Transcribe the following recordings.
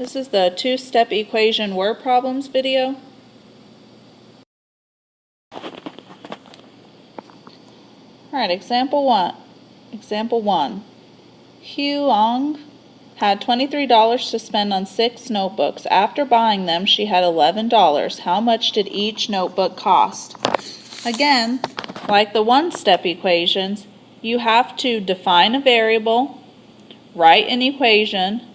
This is the two-step equation word problems video. Alright, example one. Hyung had $23 to spend on 6 notebooks. After buying them, she had $11. How much did each notebook cost? Again, like the one-step equations, you have to define a variable, write an equation,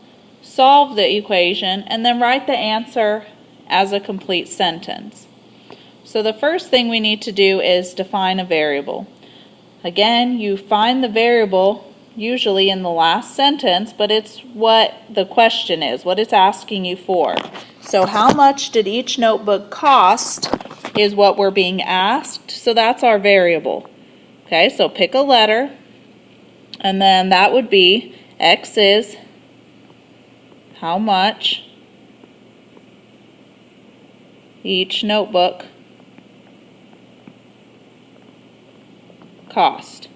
solve the equation, and then write the answer as a complete sentence. So the first thing we need to do is define a variable. Again, you find the variable usually in the last sentence, but it's what the question is, what it's asking you for. So how much did each notebook cost is what we're being asked, so that's our variable. Okay, so pick a letter, and then that would be X is how much each notebook cost.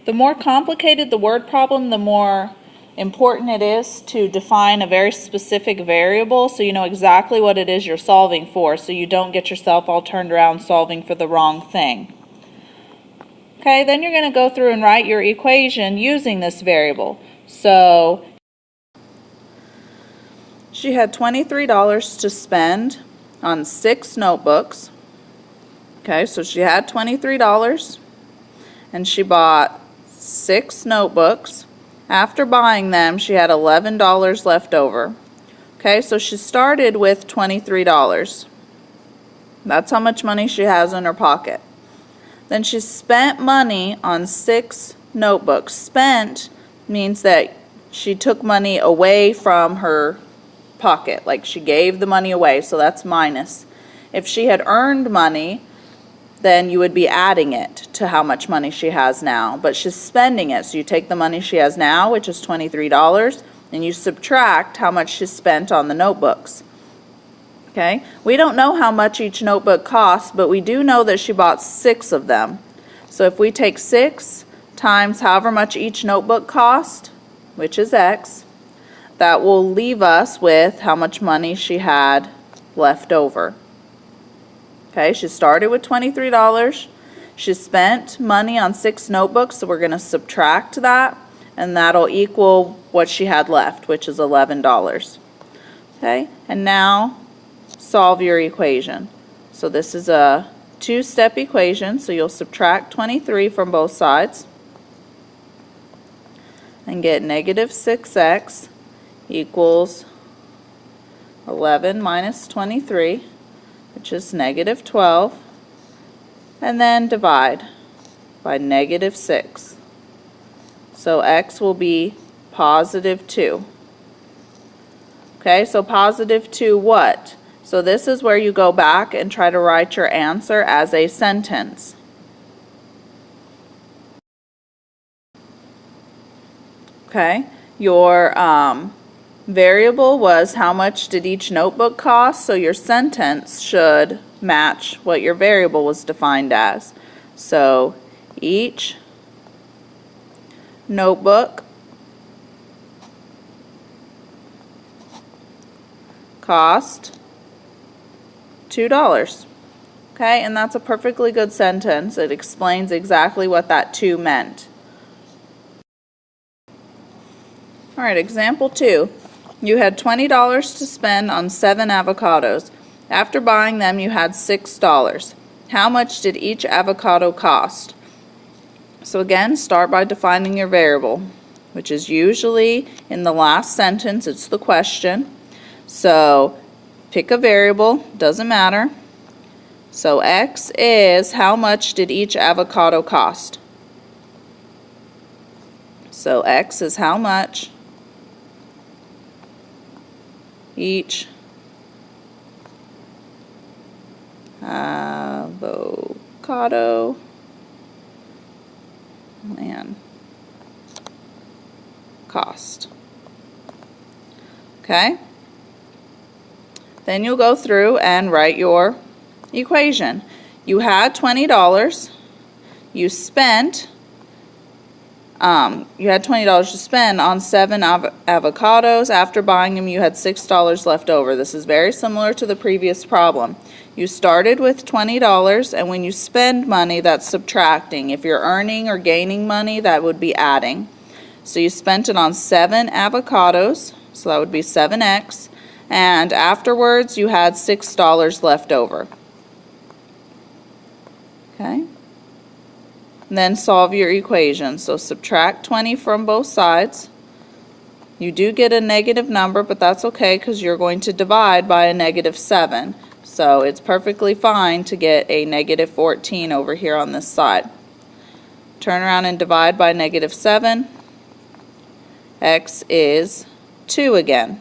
The more complicated the word problem, the more important it is to define a very specific variable so you know exactly what it is you're solving for, so you don't get yourself all turned around solving for the wrong thing. Okay, then you're going to go through and write your equation using this variable. So she had $23 to spend on 6 notebooks. Okay, so she had $23 and she bought 6 notebooks. After buying them, she had $11 left over. Okay, so she started with $23. That's how much money she has in her pocket. Then she spent money on 6 notebooks. Spent means that she took money away from her pocket, like she gave the money away, so that's minus. If she had earned money, then you would be adding it to how much money she has now. But she's spending it, so you take the money she has now, which is $23, and you subtract how much she spent on the notebooks. Okay, we don't know how much each notebook costs, but we do know that she bought 6 of them. So if we take 6 times however much each notebook cost, which is X, that will leave us with how much money she had left over. Okay, she started with $23. She spent money on 6 notebooks, so we're going to subtract that, and that'll equal what she had left, which is $11. Okay, and now solve your equation. So this is a two-step equation, so you'll subtract 23 from both sides and get negative 6x equals 11 minus 23, which is negative 12, and then divide by negative 6. So x will be positive 2. Okay, so positive 2 what? So this is where you go back and try to write your answer as a sentence. Okay, your variable was how much did each notebook cost, so your sentence should match what your variable was defined as. So each notebook cost $2. Okay, and that's a perfectly good sentence. It explains exactly what that 2 meant. Alright, example 2. You had $20 to spend on 7 avocados. After buying them, you had $6. How much did each avocado cost? So again, start by defining your variable, which is usually in the last sentence. It's the question. So pick a variable, doesn't matter. So X is how much did each avocado cost? So X is how much each avocado cost. Okay? Then you'll go through and write your equation. You had $20. You spent you had $20 to spend on 7 avocados. After buying them, you had $6 left over. This is very similar to the previous problem. You started with $20, and when you spend money, that's subtracting. If you're earning or gaining money, that would be adding. So you spent it on 7 avocados, so that would be 7x, and afterwards you had $6 left over. Okay? And then solve your equation. So subtract 20 from both sides. You do get a negative number, but that's okay because you're going to divide by a negative 7. So it's perfectly fine to get a negative 14 over here on this side. Turn around and divide by negative 7. X is 2 again.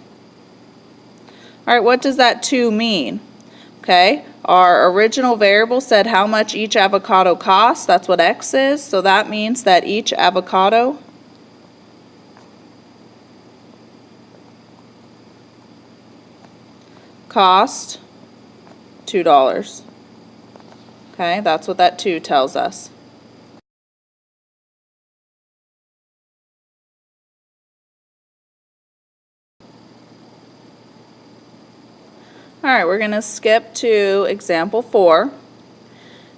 All right, what does that 2 mean? Okay, our original variable said how much each avocado costs. That's what X is. So that means that each avocado cost $2. Okay, that's what that 2 tells us. All right, we're going to skip to example 4.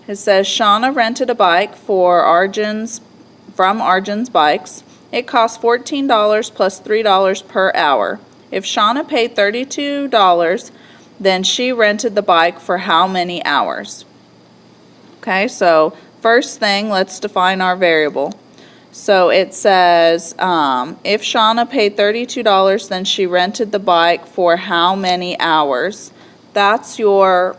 It says Shauna rented a bike from Arjun's Bikes. It cost $14 plus $3 per hour. If Shauna paid $32, then she rented the bike for how many hours? Okay, so first thing, let's define our variable. So it says if Shauna paid $32, then she rented the bike for how many hours? That's your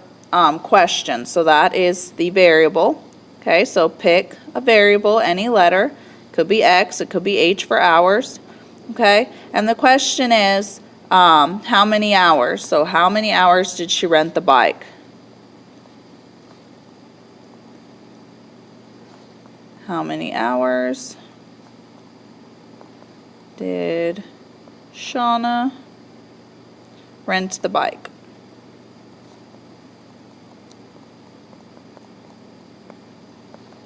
question. So that is the variable. Okay, so pick a variable, any letter. It could be X, it could be H for hours. Okay, and the question is how many hours? So how many hours did she rent the bike? How many hours did Shauna rent the bike?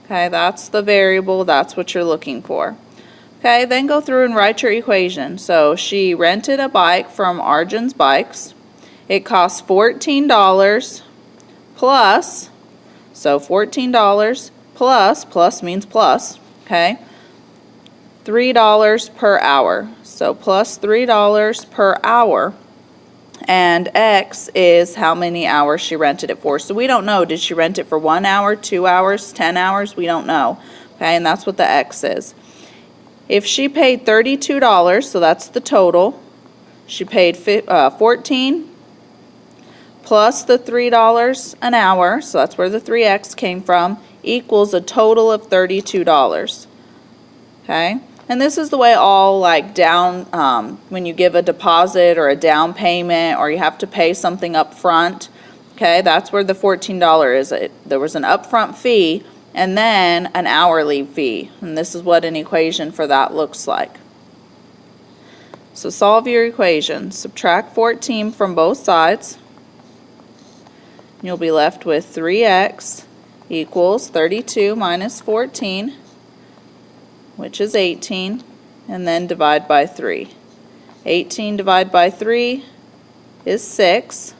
Okay, that's the variable, that's what you're looking for. Okay, then go through and write your equation. So she rented a bike from Arjun's Bikes. It cost $14 plus, so $14 plus means plus, okay, $3 per hour. So plus $3 per hour. And X is how many hours she rented it for. So we don't know. Did she rent it for 1 hour, 2 hours, 10 hours? We don't know. Okay, and that's what the X is. If she paid $32, so that's the total, she paid $14 plus the $3 an hour, so that's where the 3X came from, equals a total of $32. Okay? And this is the way all like down, when you give a deposit or a down payment or you have to pay something up front, okay, that's where the $14 is. There was an upfront fee and then an hourly fee. And this is what an equation for that looks like. So solve your equation. Subtract 14 from both sides. You'll be left with 3x equals 32 minus 14, which is 18, and then divide by 3. 18 divided by 3 is 6.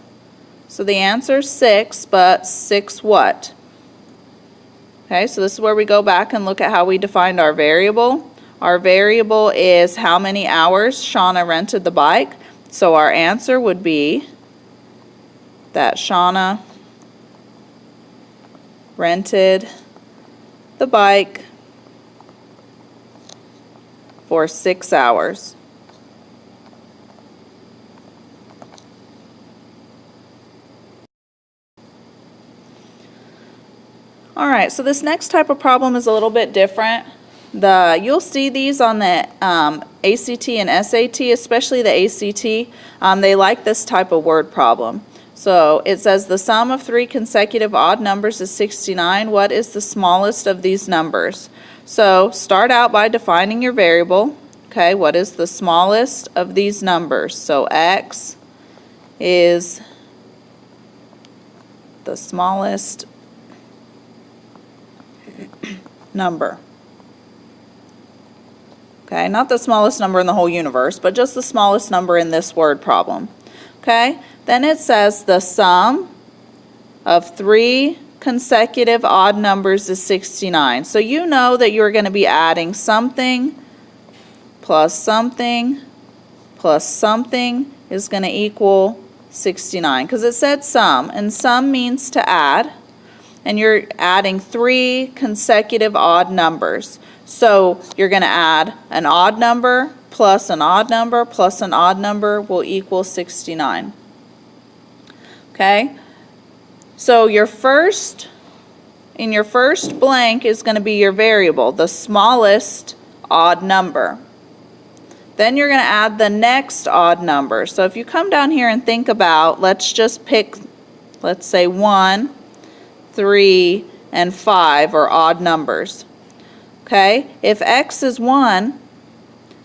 So the answer is 6, but 6 what? Okay, so this is where we go back and look at how we defined our variable. Our variable is how many hours Shauna rented the bike. So our answer would be that Shauna rented the bike for 6 hours. All right, so this next type of problem is a little bit different. You'll see these on the ACT and SAT, especially the ACT. They like this type of word problem. So it says the sum of 3 consecutive odd numbers is 69. What is the smallest of these numbers? So start out by defining your variable. Okay, what is the smallest of these numbers? So X is the smallest number. Okay, not the smallest number in the whole universe, but just the smallest number in this word problem. Okay, then it says the sum of 3 consecutive odd numbers is 69. So you know that you're going to be adding something plus something plus something is going to equal 69 because it said sum, and sum means to add, and you're adding 3 consecutive odd numbers. So you're going to add an odd number plus an odd number plus an odd number will equal 69. Okay? So in your first blank is going to be your variable, the smallest odd number. Then you're going to add the next odd number. So if you come down here and think about, let's just pick, let's say 1, 3, and 5 are odd numbers. Okay, if x is 1,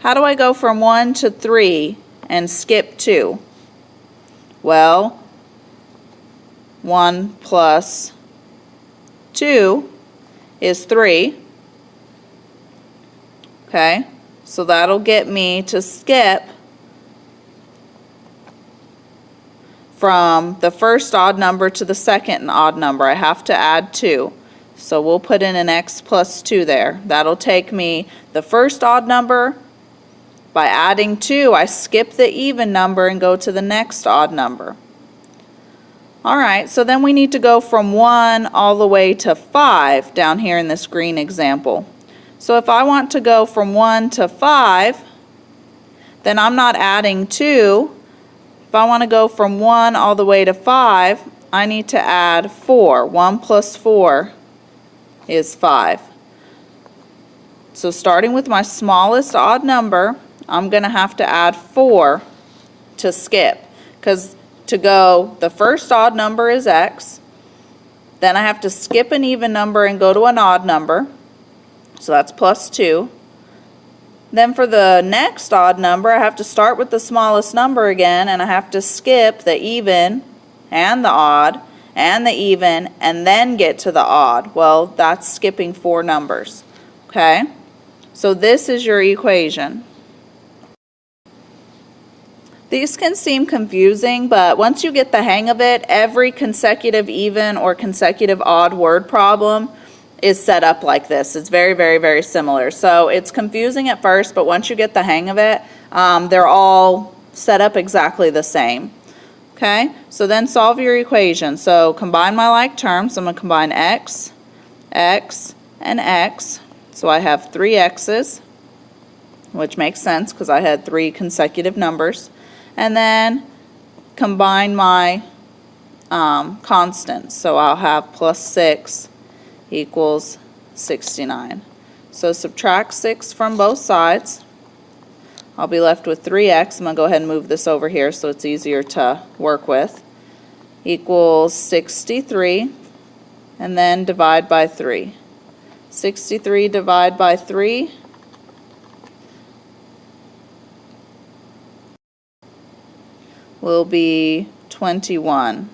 how do I go from 1 to 3 and skip 2? Well, 1 plus 2 is 3. Okay, so that'll get me to skip from the first odd number to the second odd number. I have to add 2. So we'll put in an x plus 2 there. That'll take me the first odd number. By adding 2, I skip the even number and go to the next odd number. Alright, so then we need to go from 1 all the way to 5 down here in this green example. So if I want to go from 1 to 5, then I'm not adding 2. If I want to go from 1 all the way to 5, I need to add 4. 1 plus 4 is 5. So starting with my smallest odd number, I'm going to have to add 4 to skip, because to go, the first odd number is x, then I have to skip an even number and go to an odd number, so that's plus 2. Then for the next odd number, I have to start with the smallest number again, and I have to skip the even and the odd and the even, and then get to the odd. Well, that's skipping 4 numbers. Okay? So this is your equation. These can seem confusing, but once you get the hang of it, every consecutive even or consecutive odd word problem is set up like this. It's very, very, very similar. So it's confusing at first, but once you get the hang of it, they're all set up exactly the same. Okay, so then solve your equation. So combine my like terms. I'm going to combine x, x, and x. So I have 3 x's, which makes sense because I had 3 consecutive numbers. And then combine my constants. So I'll have plus 6 equals 69. So subtract 6 from both sides. I'll be left with 3x. I'm going to go ahead and move this over here so it's easier to work with. Equals 63, and then divide by 3. 63 divided by 3 will be 21.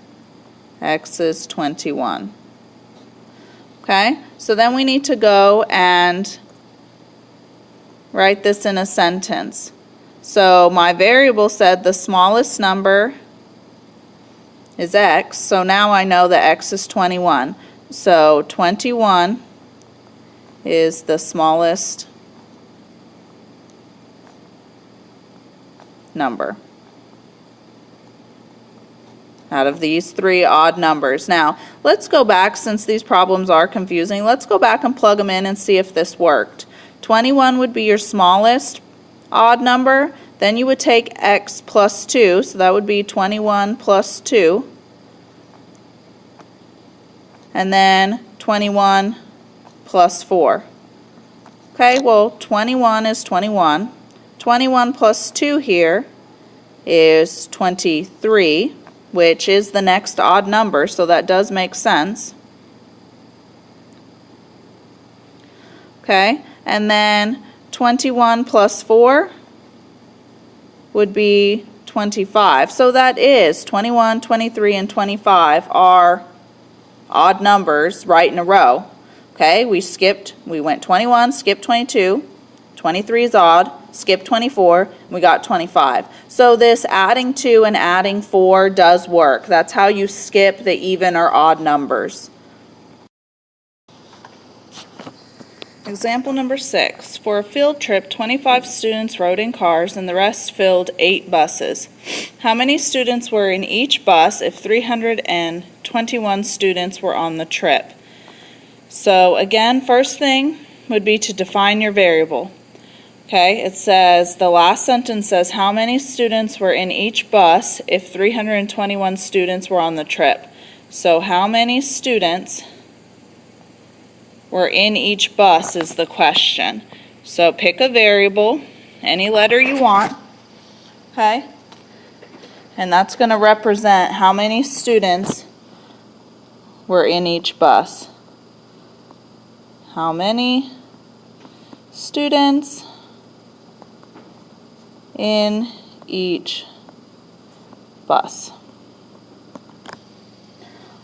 X is 21. Okay, so then we need to go and write this in a sentence. So my variable said the smallest number is x, so now I know that x is 21. So 21 is the smallest number out of these 3 odd numbers. Now, let's go back, since these problems are confusing, let's go back and plug them in and see if this worked. 21 would be your smallest odd number. Then you would take x plus 2, so that would be 21 plus 2. And then 21 plus 4. Okay, well, 21 is 21. 21 plus 2 here is 23, which is the next odd number, so that does make sense. Okay, and then 21 plus 4 would be 25. So that is 21, 23, and 25 are odd numbers right in a row. Okay, we went 21, skipped 22, 23 is odd, skip 24, we got 25. So this adding 2 and adding 4 does work. That's how you skip the even or odd numbers. Example number 6. For a field trip, 25 students rode in cars and the rest filled 8 buses. How many students were in each bus if 321 students were on the trip? So again, first thing would be to define your variable. Okay, it says, the last sentence says how many students were in each bus if 321 students were on the trip. So how many students were in each bus is the question. So pick a variable, any letter you want, okay? And that's going to represent how many students were in each bus. How many students in each bus?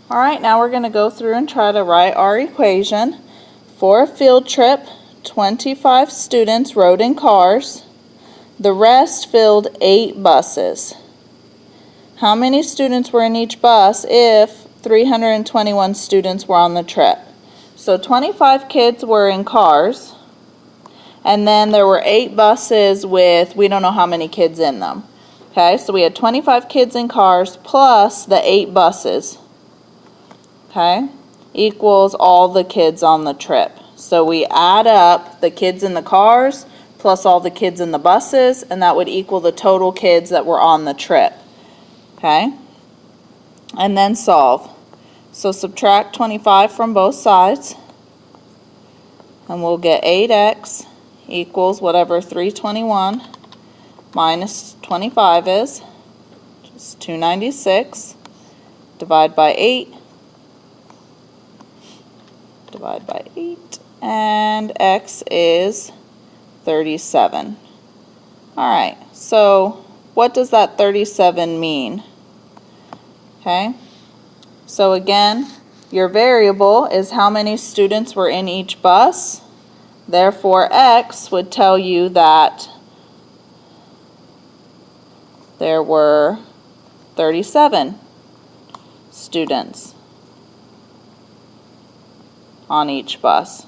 All right, now we're going to go through and try to write our equation. For a field trip, 25 students rode in cars. The rest filled 8 buses. How many students were in each bus if 321 students were on the trip? So 25 kids were in cars, and then there were 8 buses with, we don't know how many kids in them. Okay, so we had 25 kids in cars plus the 8 buses. Okay, equals all the kids on the trip. So we add up the kids in the cars plus all the kids in the buses, and that would equal the total kids that were on the trip. Okay, and then solve. So subtract 25 from both sides, and we'll get 8x equals whatever 321 minus 25 is, which is 296, divide by 8, divide by 8, and x is 37. All right, so what does that 37 mean? Okay, so again, your variable is how many students were in each bus. Therefore, x would tell you that there were 37 students on each bus.